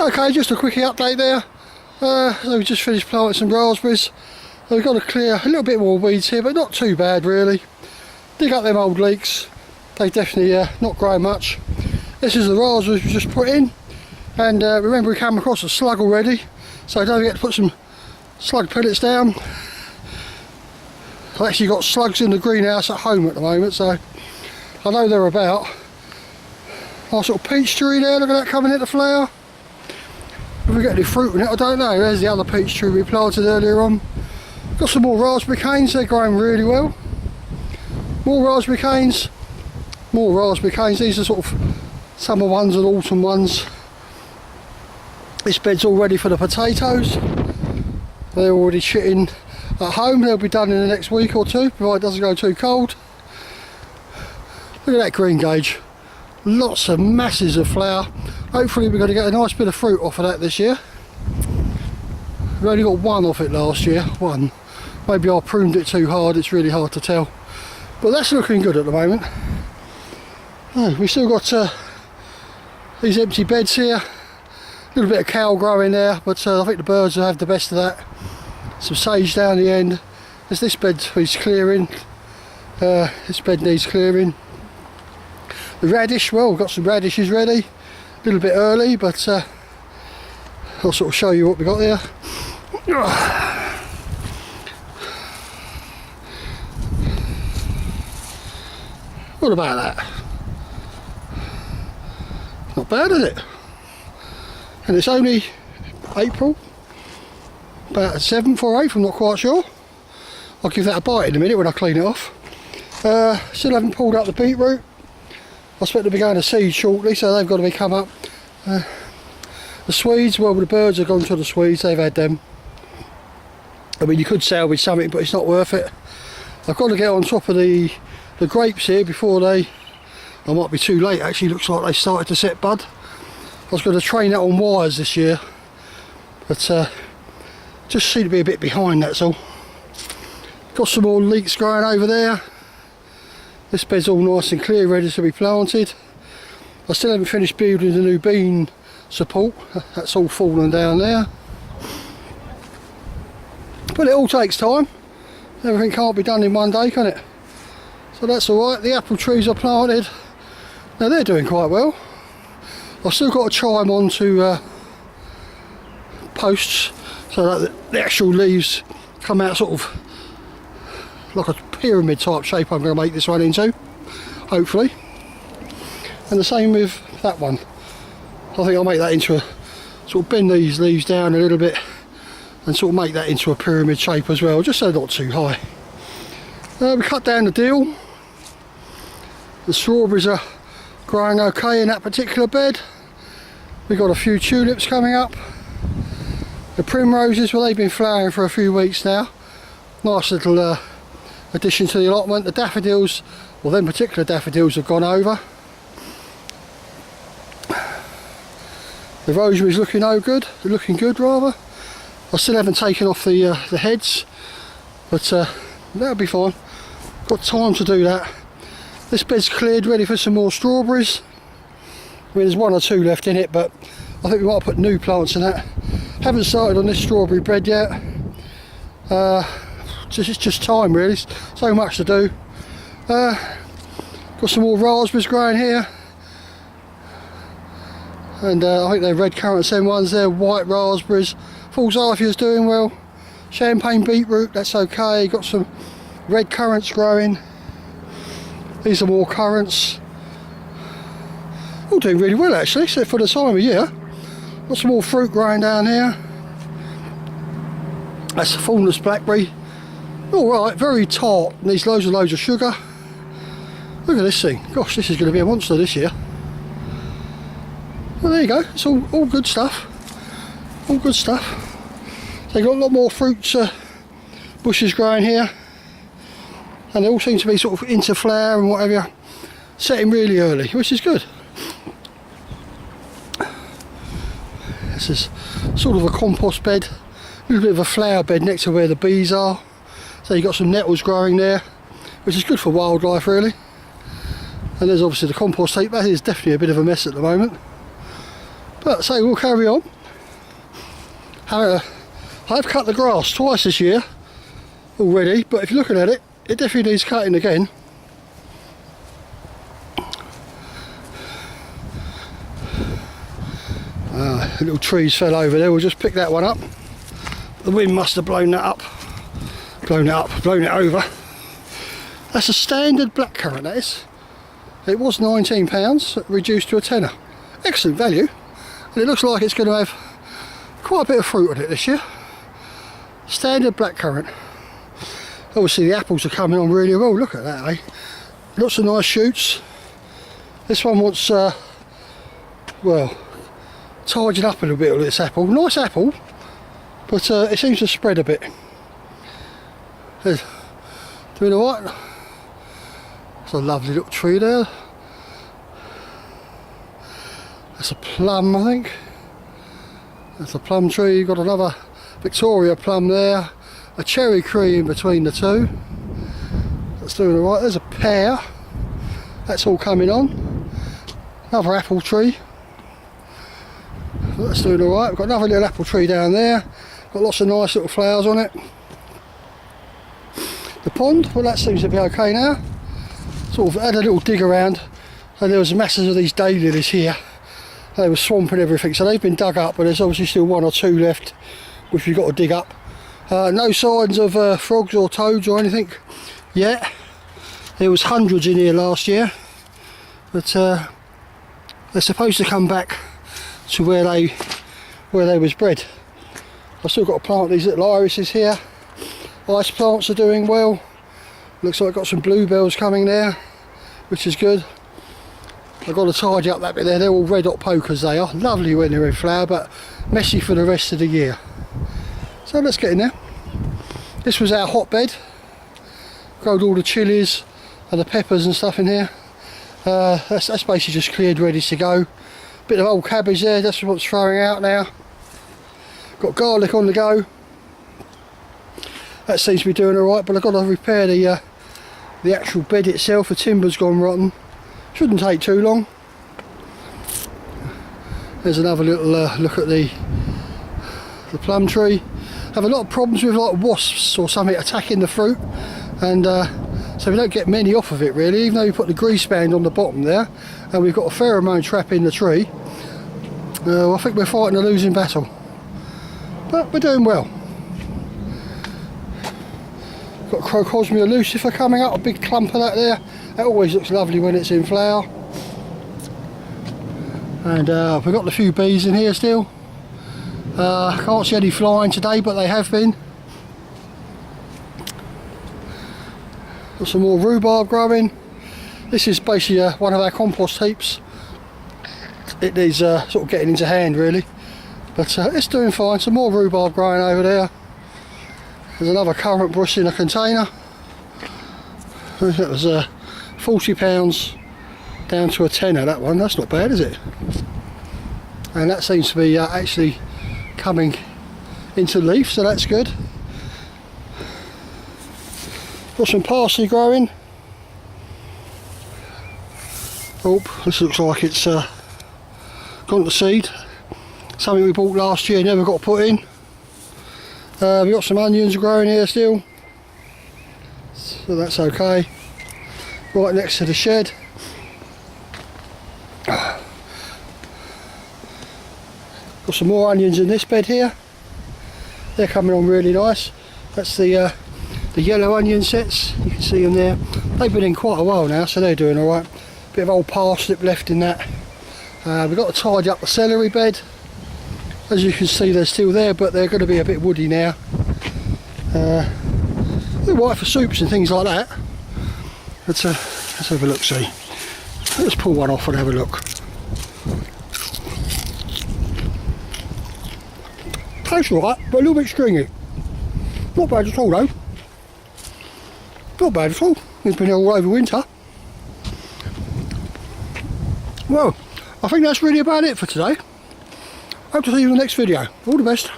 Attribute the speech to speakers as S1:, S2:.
S1: Okay, just a quickie update there. So we just finished planting some raspberries. We've got to clear a little bit more weeds here, but not too bad really. Dig up them old leeks. They definitely not grow much. This is the raspberries we just put in. And remember, we came across a slug already, so don't forget to put some slug pellets down. I've actually got slugs in the greenhouse at home at the moment, so I know they're about. Nice little peach tree there, look at that coming into flower. If we get any fruit in it, I don't know. There's the other peach tree we planted earlier on. Got some more raspberry canes, they're growing really well. More raspberry canes. More raspberry canes, these are sort of summer ones and autumn ones. This bed's all ready for the potatoes. They're already shitting at home, they'll be done in the next week or two, provided it doesn't go too cold. Look at that green gauge. Lots of masses of flower. Hopefully we're going to get a nice bit of fruit off of that this year. We only got one off it last year, one. Maybe I pruned it too hard, it's really hard to tell. But that's looking good at the moment. Oh, we've still got these empty beds here. A little bit of kale growing there, but I think the birds will have the best of that. Some sage down the end. There's this bed needs clearing. This bed needs clearing. The radish, well, we've got some radishes ready. A little bit early, but I'll sort of show you what we got there. What about that? Not bad, is it? And it's only April, about 7th or 8th, I'm not quite sure. I'll give that a bite in a minute when I clean it off. Still haven't pulled out the beetroot. I expect to be going to seed shortly, so they've got to be come up. The Swedes, well, the birds have gone to the Swedes, they've had them. I mean, you could salvage something, but it's not worth it. I've got to get on top of the grapes here before I might be too late actually, looks like they started to set bud. I was going to train that on wires this year, but just seem to be a bit behind, that's all. Got some more leeks growing over there. This bed's all nice and clear, ready to be planted. I still haven't finished building the new bean support, that's all fallen down there. But it all takes time, everything can't be done in one day, can it? So that's alright. The apple trees are planted, now they're doing quite well. I've still got to chime onto posts so that the actual leaves come out sort of like a pyramid type shape I'm going to make this one into, hopefully. And the same with that one. I think I'll make that into a sort of bend these leaves down a little bit and sort of make that into a pyramid shape as well, just so they're not too high. We cut down the dill. The strawberries are growing okay in that particular bed. We've got a few tulips coming up. The primroses, well, they've been flowering for a few weeks now. Nice little addition to the allotment. The daffodils, well, them particular daffodils have gone over. The rosemary's looking good, looking good rather. I still haven't taken off the heads, but that'll be fine. Got time to do that. This bed's cleared, ready for some more strawberries. I mean, there's one or two left in it, but I think we might put new plants in that. Haven't started on this strawberry bed yet. It's just time really, so much to do. Got some more raspberries growing here. And I think they're red currants, them ones, they're white raspberries. Forsythia's doing well. Champagne beetroot, that's okay. Got some red currants growing. These are more currants. All doing really well actually, except for the time of year. Got some more fruit growing down here. That's a thornless blackberry. Alright, very tart, needs loads of sugar. Look at this thing. Gosh, this is going to be a monster this year. Well, there you go, it's all good stuff. All good stuff. So you've got a lot more fruits bushes growing here. And they all seem to be sort of into flower and whatever. Setting really early, which is good. This is sort of a compost bed. A little bit of a flower bed next to where the bees are. So you've got some nettles growing there, which is good for wildlife really. And there's obviously the compost heap. That is definitely a bit of a mess at the moment. But so we'll carry on. I've cut the grass twice this year already, but if you're looking at it, it definitely needs cutting again. Little trees fell over there, we'll just pick that one up. The wind must have blown that up. Blown it over. That's a standard blackcurrant, that is. It was £19, reduced to a tenner. Excellent value. And it looks like it's going to have quite a bit of fruit on it this year. Standard blackcurrant. Obviously the apples are coming on really well, look at that, eh? Lots of nice shoots. This one wants, well, tidying up a little bit with this apple. Nice apple, but it seems to spread a bit. Doing alright. It's a lovely little tree there. That's a plum, I think. That's a plum tree. You've got another Victoria plum there. A cherry tree in between the two. That's doing alright. There's a pear. That's all coming on. Another apple tree. That's doing alright. We've got another little apple tree down there. Got lots of nice little flowers on it. The pond, well, that seems to be okay now. Sort of had a little dig around and there was masses of these daylilies here. They were swamping everything, so they've been dug up, but there's obviously still one or two left which we've got to dig up. No signs of frogs or toads or anything yet. There was hundreds in here last year, but they're supposed to come back to where they was bred. I've still got to plant these little irises here. Ice plants are doing well. Looks like I've got some bluebells coming there, which is good. I've got to tidy up that bit there. They're all red hot pokers, they are. Lovely when they're in flower, but messy for the rest of the year. So let's get in there. This was our hotbed. Growed all the chilies and the peppers and stuff in here. That's basically just cleared, ready to go. Bit of old cabbage there, that's what's throwing out now. Got garlic on the go. That seems to be doing alright, but I've got to repair the actual bed itself. The timber's gone rotten. Shouldn't take too long. There's another little look at the plum tree. Have a lot of problems with like wasps or something attacking the fruit, and so we don't get many off of it really, even though we put the grease band on the bottom there and we've got a pheromone trap in the tree. I think we're fighting a losing battle, but we're doing well. Got Crocosmia lucifer coming up, a big clump of that there. That always looks lovely when it's in flower. And we've got a few bees in here still. Can't see any flying today, but they have been. Got some more rhubarb growing. This is basically one of our compost heaps. It needs sort of getting into hand really, but it's doing fine. Some more rhubarb growing over there. There's another currant bush in a container. That was £40 down to a tenner, that one. That's not bad, is it? And that seems to be actually coming into leaf, so that's good. Got some parsley growing. Oh, this looks like it's gone to seed. Something we bought last year, never got put in. We've got some onions growing here still, so that's okay. Right next to the shed. Got some more onions in this bed here. They're coming on really nice. That's the yellow onion sets. You can see them there. They've been in quite a while now, so they're doing alright. Bit of old parsnip left in that. We've got to tidy up the celery bed. As you can see, they're still there, but they're going to be a bit woody now. They're right for soups and things like that. Let's have a look, see. Let's pull one off and have a look. Tastes alright, but a little bit stringy. Not bad at all though. Not bad at all. It's been here all over winter. Well, I think that's really about it for today. Hope to see you in the next video. All the best.